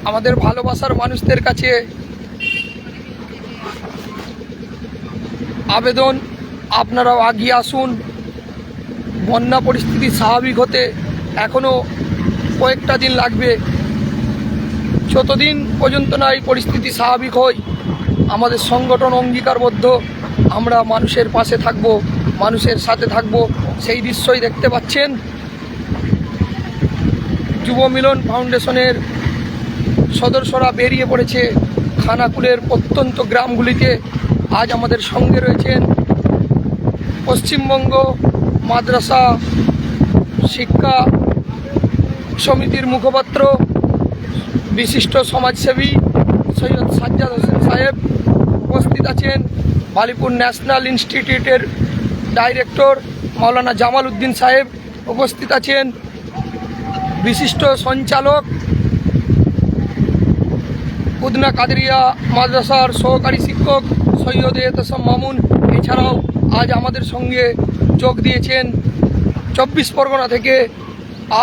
আমাদের ভালোবাসার মানুষদের কাছে আবেদন, আপনারাও এগিয়ে আসুন। বন্যা পরিস্থিতি স্বাভাবিক হতে এখনও কয়েকটা দিন লাগবে। যতদিন পর্যন্ত না এই পরিস্থিতি স্বাভাবিক হয়, আমাদের সংগঠন অঙ্গীকারবদ্ধ, আমরা মানুষের পাশে থাকব, মানুষের সাথে থাকব। সেই দৃশ্যই দেখতে পাচ্ছেন। যুব মিলন ফাউন্ডেশনের সদস্যরা বেরিয়ে পড়েছে খানাকুলের প্রত্যন্ত গ্রামগুলিতে। আজ আমাদের সঙ্গে রয়েছেন পশ্চিমবঙ্গ মাদ্রাসা শিক্ষা সমিতির মুখপাত্র, বিশিষ্ট সমাজসেবী সৈয়দ সাজ্জাদ হোসেন সাহেব উপস্থিত আছেন। বালিপুর ন্যাশনাল ইনস্টিটিউটের ডাইরেক্টর মাওলানা জামাল উদ্দিন সাহেব উপস্থিত আছেন। বিশিষ্ট সঞ্চালক উদনা কাদেরিয়া মাদ্রাসার সহকারী শিক্ষক সৈয়দ এহতেশাম মামুন। এছাড়াও আজ আমাদের সঙ্গে যোগ দিয়েছেন 24 পরগনা থেকে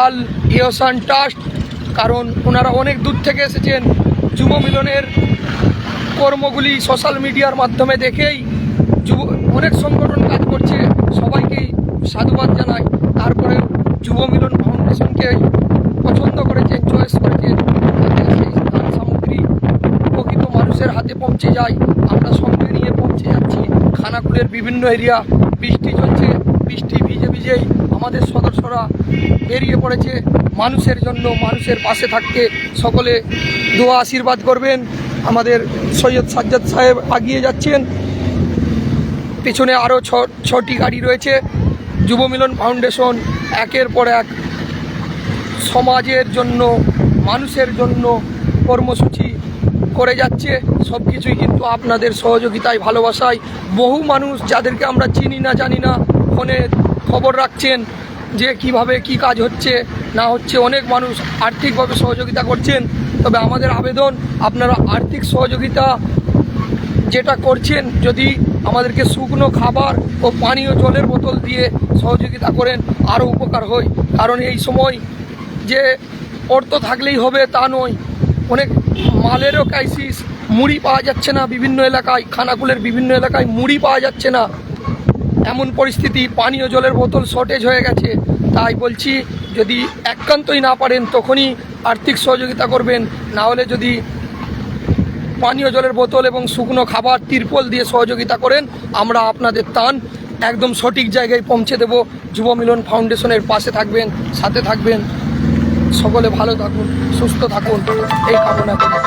আল ইহসান ট্রাস্ট, কারণ ওনারা অনেক দূর থেকে এসেছেন। যুব মিলনের কর্মগুলি সোশ্যাল মিডিয়ার মাধ্যমে দেখেই অনেক সংগঠন কাজ করছে, সবাইকেই সাধুবাদ জানাই। তারপরে যুব মিলন ফাউন্ডেশনকে পছন্দ করেছেন, চয়েস করেছেন, যাতে সেই দান সামগ্রী উপকৃত মানুষের হাতে পৌঁছে যায়। আমরা সঙ্গে নিয়ে পৌঁছে যাচ্ছি খানাকুলের বিভিন্ন এরিয়া। বৃষ্টি চলছে, বৃষ্টি ভিজে ভিজেই আমাদের সদস্যরা বেরিয়ে পড়েছে মানুষের জন্য, মানুষের পাশে থাকতে। সকলে দোয়া আশীর্বাদ করবেন। আমাদের সৈয়দ সাজ্জাদ সাহেব এগিয়ে যাচ্ছেন, পিছনে আরও ছটি গাড়ি রয়েছে। যুব মিলন ফাউন্ডেশন একের পর এক সমাজের জন্য, মানুষের জন্য কর্মসূচি করে যাচ্ছে। সব কিছুই কিন্তু আপনাদের সহযোগিতায়, ভালোবাসায়। বহু মানুষ যাদেরকে আমরা চিনি না, জানি না, ফোনে খবর রাখছেন যে কিভাবে কি কাজ হচ্ছে না হচ্ছে। অনেক মানুষ আর্থিকভাবে সহযোগিতা করছেন। তবে আমাদের আবেদন, আপনারা আর্থিক সহযোগিতা যেটা করছেন, যদি আমাদেরকে শুকনো খাবার ও পানীয় জলের বোতল দিয়ে সহযোগিতা করেন, আরও উপকার হয়। কারণ এই সময় যে অর্থ থাকলেই হবে তা নয়, অনেক মালেরও ক্রাইসিস। মুড়ি পাওয়া যাচ্ছে না বিভিন্ন এলাকায়, খানাকুলের বিভিন্ন এলাকায় মুড়ি পাওয়া যাচ্ছে না, এমন পরিস্থিতি। পানীয় জলের বোতল শর্টেজ হয়ে গেছে। তাই বলছি, যদি একান্তই না পারেন তখনই আর্থিক সহযোগিতা করবেন, না হলে যদি পানীয় জলের বোতল এবং শুকনো খাবার তিরপল দিয়ে সহযোগিতা করেন, আমরা আপনাদের ত্রাণ একদম সঠিক জায়গায় পৌঁছে দেব। যুব মিলন ফাউন্ডেশনের পাশে থাকবেন, সাথে থাকবেন। সকলে ভালো থাকুন, সুস্থ থাকুন, এই কামনা করি।